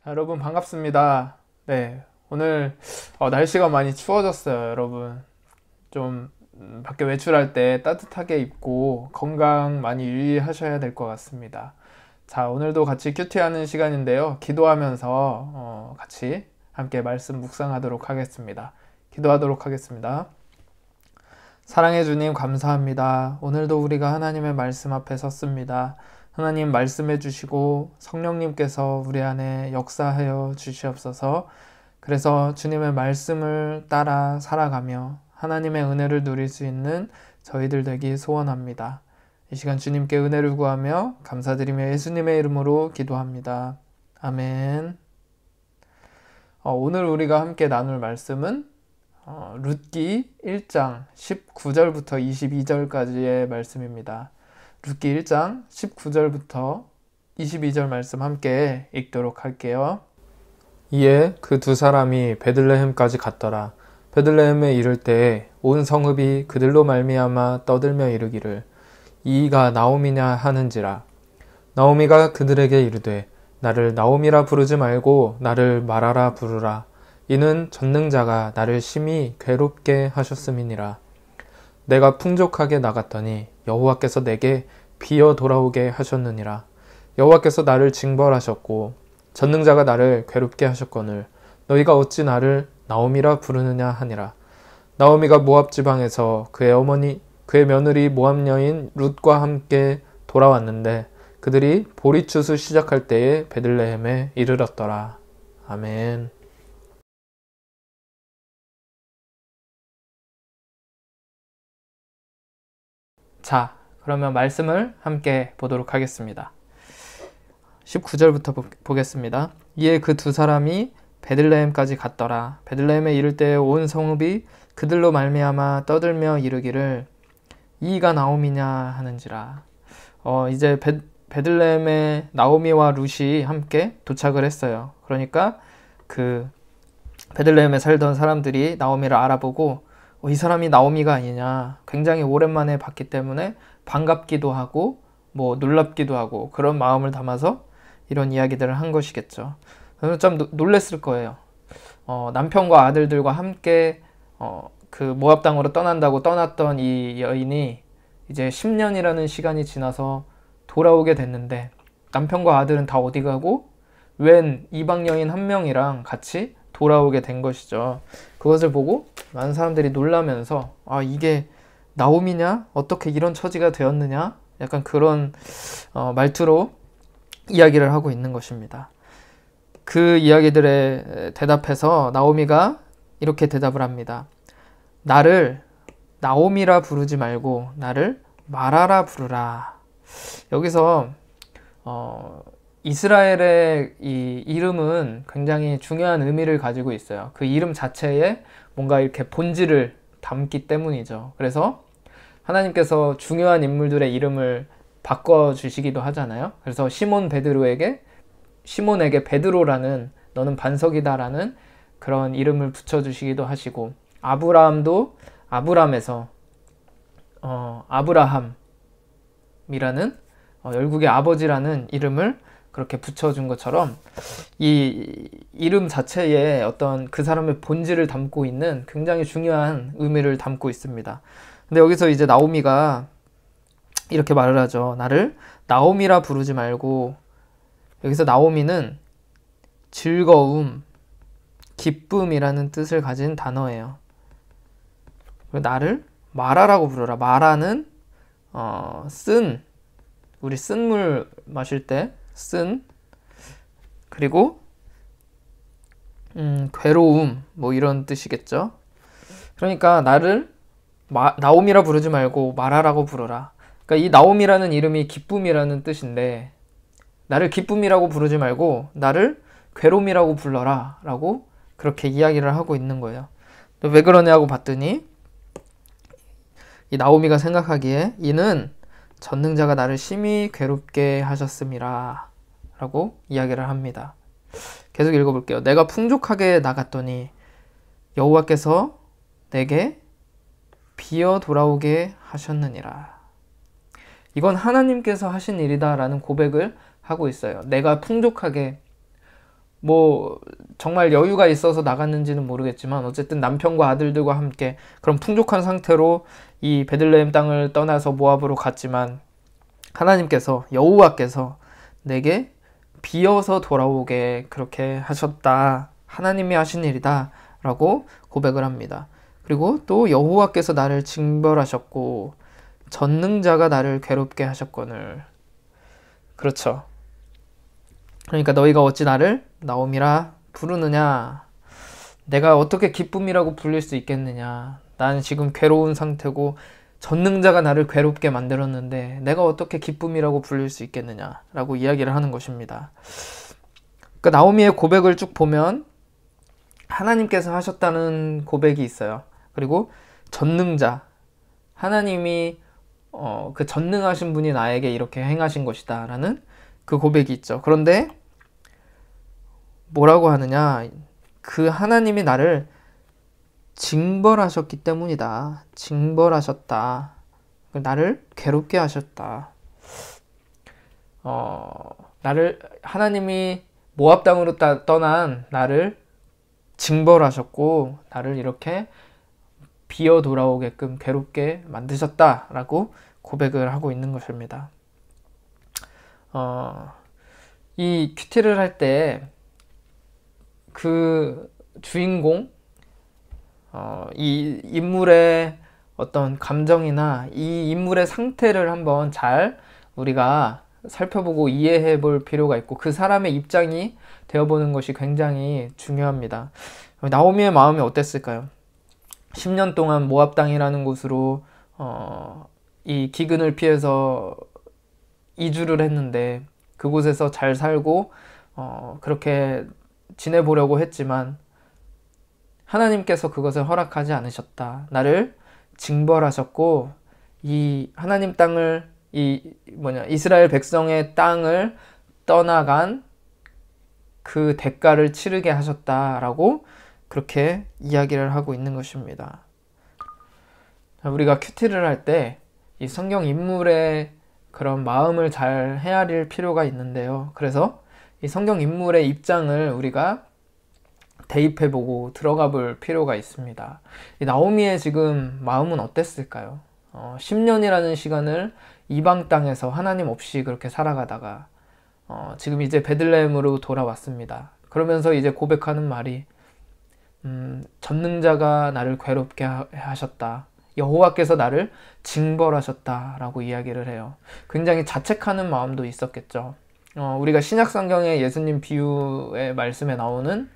여러분 반갑습니다. 네, 오늘 날씨가 많이 추워졌어요, 여러분. 좀 밖에 외출할 때 따뜻하게 입고 건강 많이 유의하셔야 될 것 같습니다. 자, 오늘도 같이 큐티하는 시간인데요. 기도하면서 같이 함께 말씀 묵상하도록 하겠습니다. 기도하도록 하겠습니다. 사랑해 주님 감사합니다. 오늘도 우리가 하나님의 말씀 앞에 섰습니다. 하나님 말씀해 주시고 성령님께서 우리 안에 역사하여 주시옵소서. 그래서 주님의 말씀을 따라 살아가며 하나님의 은혜를 누릴 수 있는 저희들 되기 소원합니다. 이 시간 주님께 은혜를 구하며 감사드리며 예수님의 이름으로 기도합니다. 아멘. 오늘 우리가 함께 나눌 말씀은 룻기 1장 19절부터 22절까지의 말씀입니다. 룻기 1장 19절부터 22절 말씀 함께 읽도록 할게요. 이에 그 두 사람이 베들레헴까지 갔더라. 베들레헴에 이를 때에 온 성읍이 그들로 말미암아 떠들며 이르기를 이가 나오미냐 하는지라. 나오미가 그들에게 이르되 나를 나오미라 부르지 말고 나를 마라라 부르라. 이는 전능자가 나를 심히 괴롭게 하셨음이니라. 내가 풍족하게 나갔더니 여호와께서 내게 비어 돌아오게 하셨느니라. 여호와께서 나를 징벌하셨고 전능자가 나를 괴롭게 하셨거늘 너희가 어찌 나를 나오미라 부르느냐 하니라. 나오미가 모압 지방에서 그의 며느리 모압 여인 룻과 함께 돌아왔는데 그들이 보리추수 시작할 때에 베들레헴에 이르렀더라. 아멘. 자, 그러면 말씀을 함께 보도록 하겠습니다. 19절부터 보겠습니다. 이에 그 두 사람이 베들레헴까지 갔더라. 베들레헴에 이를 때 온 성읍이 그들로 말미암아 떠들며 이르기를 이가 나오미냐 하는지라. 이제 베들레헴에 나오미와 룻이 함께 도착을 했어요. 그러니까 그 베들레헴에 살던 사람들이 나오미를 알아보고 이 사람이 나오미가 아니냐, 굉장히 오랜만에 봤기 때문에 반갑기도 하고 뭐 놀랍기도 하고 그런 마음을 담아서 이런 이야기들을 한 것이겠죠. 저는 좀 놀랬을 거예요. 남편과 아들들과 함께 그 모압 땅으로 떠난다고 떠났던 이 여인이 이제 10년이라는 시간이 지나서 돌아오게 됐는데 남편과 아들은 다 어디 가고 웬 이방 여인 한 명이랑 같이 돌아오게 된 것이죠. 그것을 보고 많은 사람들이 놀라면서 이게 나오미냐? 어떻게 이런 처지가 되었느냐? 약간 그런 말투로 이야기를 하고 있는 것입니다. 그 이야기들에 대답해서 나오미가 이렇게 대답을 합니다. 나를 나오미라 부르지 말고 나를 마라라 부르라. 여기서 이스라엘의 이 이름은 굉장히 중요한 의미를 가지고 있어요. 그 이름 자체에 뭔가 이렇게 본질을 담기 때문이죠. 그래서 하나님께서 중요한 인물들의 이름을 바꿔주시기도 하잖아요. 그래서 시몬에게 베드로라는 너는 반석이다라는 그런 이름을 붙여주시기도 하시고 아브라함도 아브람에서 아브라함이라는 열국의 아버지라는 이름을 그렇게 붙여준 것처럼 이 이름 자체에 어떤 그 사람의 본질을 담고 있는 굉장히 중요한 의미를 담고 있습니다. 근데 여기서 이제 나오미가 이렇게 말을 하죠. 나를 나오미라 부르지 말고, 여기서 나오미는 즐거움, 기쁨이라는 뜻을 가진 단어예요. 나를 마라라고 부르라. 마라는 우리 쓴물 마실 때 쓴, 그리고 괴로움 뭐 이런 뜻이겠죠. 그러니까 나를 나오미라 부르지 말고 마라라고 부르라. 그러니까 이 나오미라는 이름이 기쁨이라는 뜻인데 나를 기쁨이라고 부르지 말고 나를 괴로움이라고 불러라 라고 그렇게 이야기를 하고 있는 거예요. 왜 그러냐고 봤더니 이 나오미가 생각하기에 이는 전능자가 나를 심히 괴롭게 하셨음이라 라고 이야기를 합니다. 계속 읽어볼게요. 내가 풍족하게 나갔더니 여호와께서 내게 비어 돌아오게 하셨느니라. 이건 하나님께서 하신 일이다 라는 고백을 하고 있어요. 내가 풍족하게 뭐 정말 여유가 있어서 나갔는지는 모르겠지만 어쨌든 남편과 아들들과 함께 그런 풍족한 상태로 이 베들레헴 땅을 떠나서 모압으로 갔지만 하나님께서, 여호와께서 내게 비어서 돌아오게 그렇게 하셨다. 하나님이 하신 일이다 라고 고백을 합니다. 그리고 또 여호와께서 나를 징벌하셨고 전능자가 나를 괴롭게 하셨거늘. 그렇죠. 그러니까 너희가 어찌 나를 나옴이라 부르느냐. 내가 어떻게 기쁨이라고 불릴 수 있겠느냐. 난 지금 괴로운 상태고 전능자가 나를 괴롭게 만들었는데 내가 어떻게 기쁨이라고 불릴 수 있겠느냐 라고 이야기를 하는 것입니다. 그러니까 나오미의 고백을 쭉 보면 하나님께서 하셨다는 고백이 있어요. 그리고 전능자, 하나님이 그 전능하신 분이 나에게 이렇게 행하신 것이다 라는 그 고백이 있죠. 그런데 뭐라고 하느냐, 그 하나님이 나를 징벌하셨기 때문이다. 징벌하셨다. 나를 괴롭게 하셨다. 나를, 하나님이 모압 땅으로 떠난 나를 징벌하셨고 나를 이렇게 비어 돌아오게끔 괴롭게 만드셨다라고 고백을 하고 있는 것입니다. 이 큐티를 할 때 그 주인공, 이 인물의 어떤 감정이나 이 인물의 상태를 한번 잘 우리가 살펴보고 이해해 볼 필요가 있고 그 사람의 입장이 되어보는 것이 굉장히 중요합니다. 나오미의 마음이 어땠을까요? 10년 동안 모압 땅이라는 곳으로 이 기근을 피해서 이주를 했는데 그곳에서 잘 살고 그렇게 지내보려고 했지만 하나님께서 그것을 허락하지 않으셨다. 나를 징벌하셨고 이 하나님 땅을 이스라엘 백성의 땅을 떠나간 그 대가를 치르게 하셨다라고 그렇게 이야기를 하고 있는 것입니다. 우리가 큐티를 할 때 이 성경 인물의 그런 마음을 잘 헤아릴 필요가 있는데요. 그래서 이 성경 인물의 입장을 우리가 대입해보고 들어가 볼 필요가 있습니다. 이 나오미의 지금 마음은 어땠을까요? 10년이라는 시간을 이방 땅에서 하나님 없이 그렇게 살아가다가 지금 이제 베들레헴으로 돌아왔습니다. 그러면서 이제 고백하는 말이 전능자가 나를 괴롭게 하셨다. 여호와께서 나를 징벌하셨다 라고 이야기를 해요. 굉장히 자책하는 마음도 있었겠죠. 우리가 신약성경의 예수님 비유의 말씀에 나오는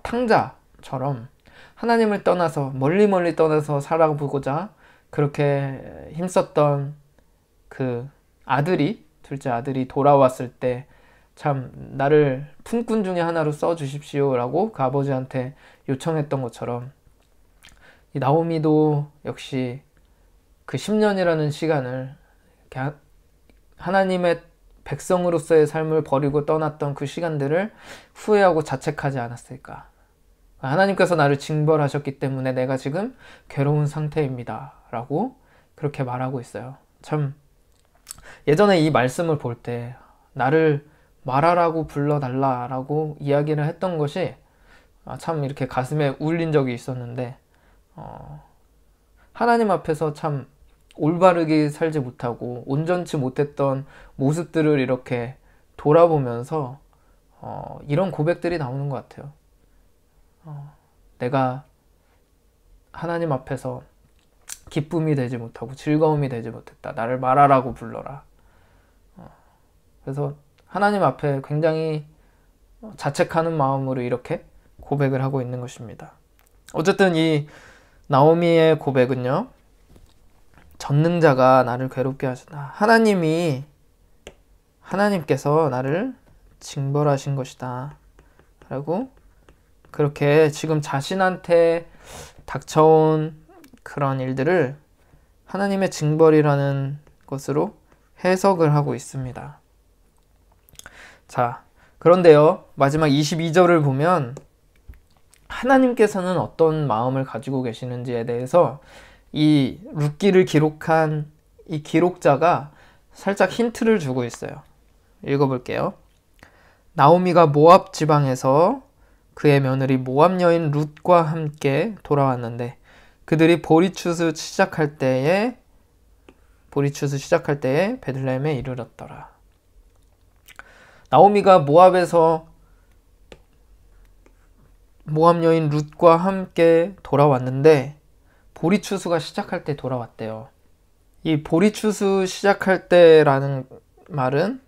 탕자처럼 하나님을 떠나서 멀리 떠나서 살아보고자 그렇게 힘썼던 그 아들이, 둘째 아들이 돌아왔을 때 참 나를 품꾼 중에 하나로 써주십시오 라고 그 아버지한테 요청했던 것처럼 이 나오미도 역시 그 10년이라는 시간을 하나님의 백성으로서의 삶을 버리고 떠났던 그 시간들을 후회하고 자책하지 않았을까. 하나님께서 나를 징벌하셨기 때문에 내가 지금 괴로운 상태입니다 라고 그렇게 말하고 있어요. 참 예전에 이 말씀을 볼 때 나를 말하라고 불러달라 라고 이야기를 했던 것이 참 이렇게 가슴에 울린 적이 있었는데 하나님 앞에서 참 올바르게 살지 못하고 온전치 못했던 모습들을 이렇게 돌아보면서 이런 고백들이 나오는 것 같아요. 내가 하나님 앞에서 기쁨이 되지 못하고 즐거움이 되지 못했다. 나를 말하라고 불러라. 그래서 하나님 앞에 굉장히 자책하는 마음으로 이렇게 고백을 하고 있는 것입니다. 어쨌든 이 나오미의 고백은요, 전능자가 나를 괴롭게 하시다. 하나님께서 나를 징벌하신 것이다 라고 그렇게 지금 자신한테 닥쳐온 그런 일들을 하나님의 징벌이라는 것으로 해석을 하고 있습니다. 자, 그런데요, 마지막 22절을 보면 하나님께서는 어떤 마음을 가지고 계시는지에 대해서 이 룻기를 기록한 이 기록자가 살짝 힌트를 주고 있어요. 읽어볼게요. 나오미가 모압 지방에서 그의 며느리 모압 여인 룻과 함께 돌아왔는데 그들이 보리추수 시작할 때에 베들레헴에 이르렀더라. 나오미가 모압에서 모압 여인 룻과 함께 돌아왔는데 보리추수가 시작할 때 돌아왔대요. 이 보리추수 시작할 때라는 말은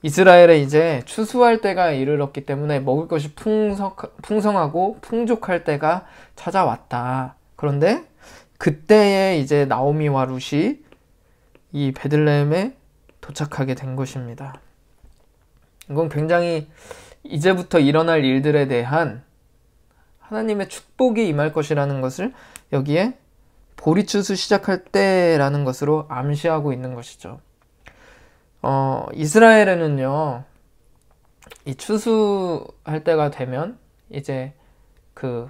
이스라엘에 이제 추수할 때가 이르렀기 때문에 먹을 것이 풍성하고 풍족할 때가 찾아왔다. 그런데 그때에 이제 나오미와 룻이 이 베들레헴에 도착하게 된 것입니다. 이건 굉장히 이제부터 일어날 일들에 대한 하나님의 축복이 임할 것이라는 것을 여기에 보리추수 시작할 때라는 것으로 암시하고 있는 것이죠. 이스라엘에는요, 이 추수할 때가 되면 이제 그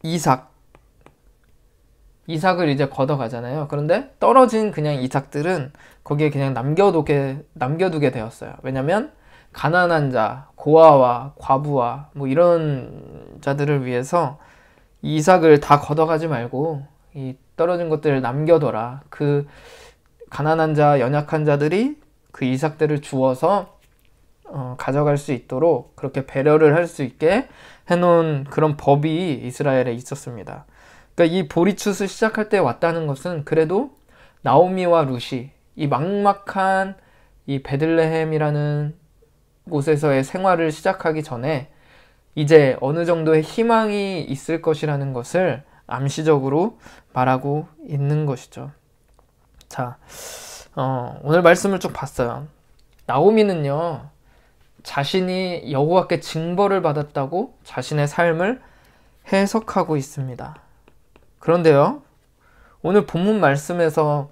이삭을 이제 걷어가잖아요. 그런데 떨어진 그냥 이삭들은 거기에 그냥 남겨두게 되었어요. 왜냐면 가난한 자, 고아와 과부와 뭐 이런 자들을 위해서 이삭을 다 걷어가지 말고 이 떨어진 것들을 남겨둬라. 그 가난한 자, 연약한 자들이 그 이삭들을 주워서 가져갈 수 있도록 그렇게 배려를 할 수 있게 해놓은 그런 법이 이스라엘에 있었습니다. 그러니까 이 보리추수 시작할 때 왔다는 것은 그래도 나오미와 룻이 이 막막한 이 베들레헴이라는 곳에서의 생활을 시작하기 전에 이제 어느 정도의 희망이 있을 것이라는 것을 암시적으로 말하고 있는 것이죠. 자, 오늘 말씀을 쭉 봤어요. 나오미는요, 자신이 여호와께 징벌을 받았다고 자신의 삶을 해석하고 있습니다. 그런데요, 오늘 본문 말씀에서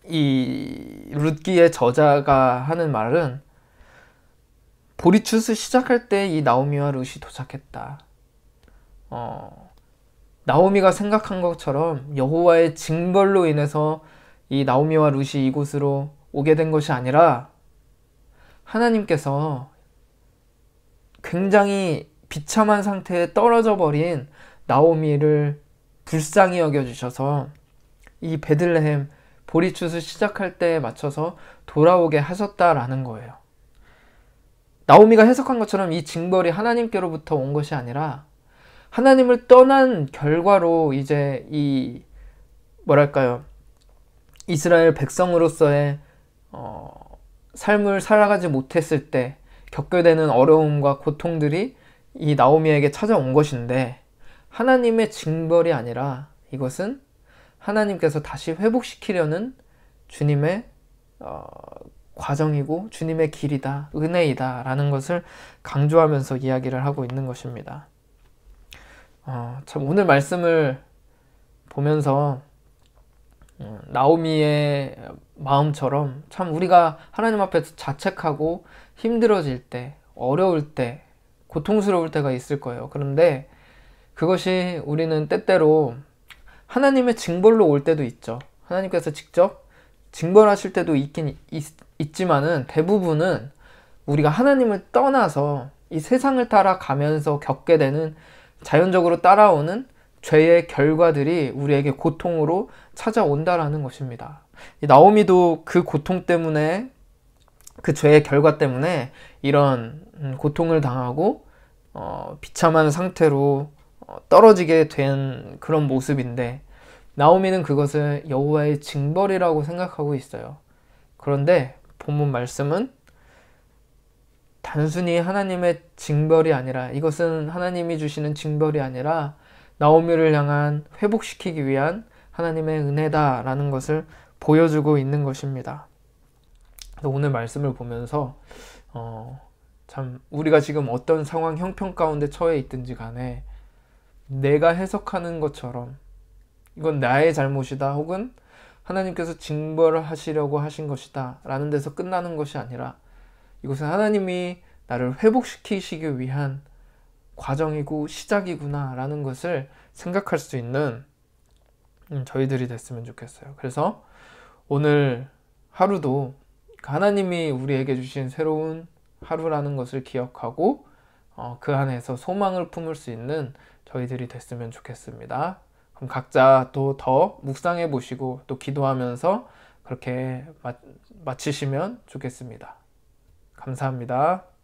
이 룻기의 저자가 하는 말은 보리추수 시작할 때 이 나오미와 룻이 도착했다. 나오미가 생각한 것처럼 여호와의 징벌로 인해서 이 나오미와 룻이 이곳으로 오게 된 것이 아니라 하나님께서 굉장히 비참한 상태에 떨어져 버린 나오미를 불쌍히 여겨주셔서 이 베들레헴 보리추수 시작할 때에 맞춰서 돌아오게 하셨다라는 거예요. 나오미가 해석한 것처럼 이 징벌이 하나님께로부터 온 것이 아니라 하나님을 떠난 결과로 이제 이 이스라엘 백성으로서의 삶을 살아가지 못했을 때 겪게 되는 어려움과 고통들이 이 나오미에게 찾아온 것인데 하나님의 징벌이 아니라 이것은 하나님께서 다시 회복시키려는 주님의 과정이고 주님의 길이다, 은혜이다 라는 것을 강조하면서 이야기를 하고 있는 것입니다. 참 오늘 말씀을 보면서 나오미의 마음처럼 참 우리가 하나님 앞에서 자책하고 힘들어질 때, 어려울 때, 고통스러울 때가 있을 거예요. 그런데 그것이 우리는 때때로 하나님의 징벌로 올 때도 있죠. 하나님께서 직접 징벌하실 때도 있지만은 대부분은 우리가 하나님을 떠나서 이 세상을 따라가면서 겪게 되는 자연적으로 따라오는 죄의 결과들이 우리에게 고통으로 찾아온다라는 것입니다. 나오미도 그 고통 때문에 그 죄의 결과 때문에 이런 고통을 당하고 비참한 상태로 떨어지게 된 그런 모습인데 나오미는 그것을 여호와의 징벌이라고 생각하고 있어요. 그런데 본문 말씀은 단순히 하나님의 징벌이 아니라 이것은 하나님이 주시는 징벌이 아니라 나오미를 향한 회복시키기 위한 하나님의 은혜다라는 것을 보여주고 있는 것입니다. 오늘 말씀을 보면서 참 우리가 지금 어떤 상황 형편 가운데 처해 있든지 간에 내가 해석하는 것처럼 이건 나의 잘못이다 혹은 하나님께서 징벌을 하시려고 하신 것이다 라는 데서 끝나는 것이 아니라 이것은 하나님이 나를 회복시키시기 위한 과정이고 시작이구나 라는 것을 생각할 수 있는 저희들이 됐으면 좋겠어요. 그래서 오늘 하루도 하나님이 우리에게 주신 새로운 하루라는 것을 기억하고 그 안에서 소망을 품을 수 있는 저희들이 됐으면 좋겠습니다. 그럼 각자 또 더 묵상해 보시고 또 기도하면서 그렇게 마치시면 좋겠습니다. 감사합니다.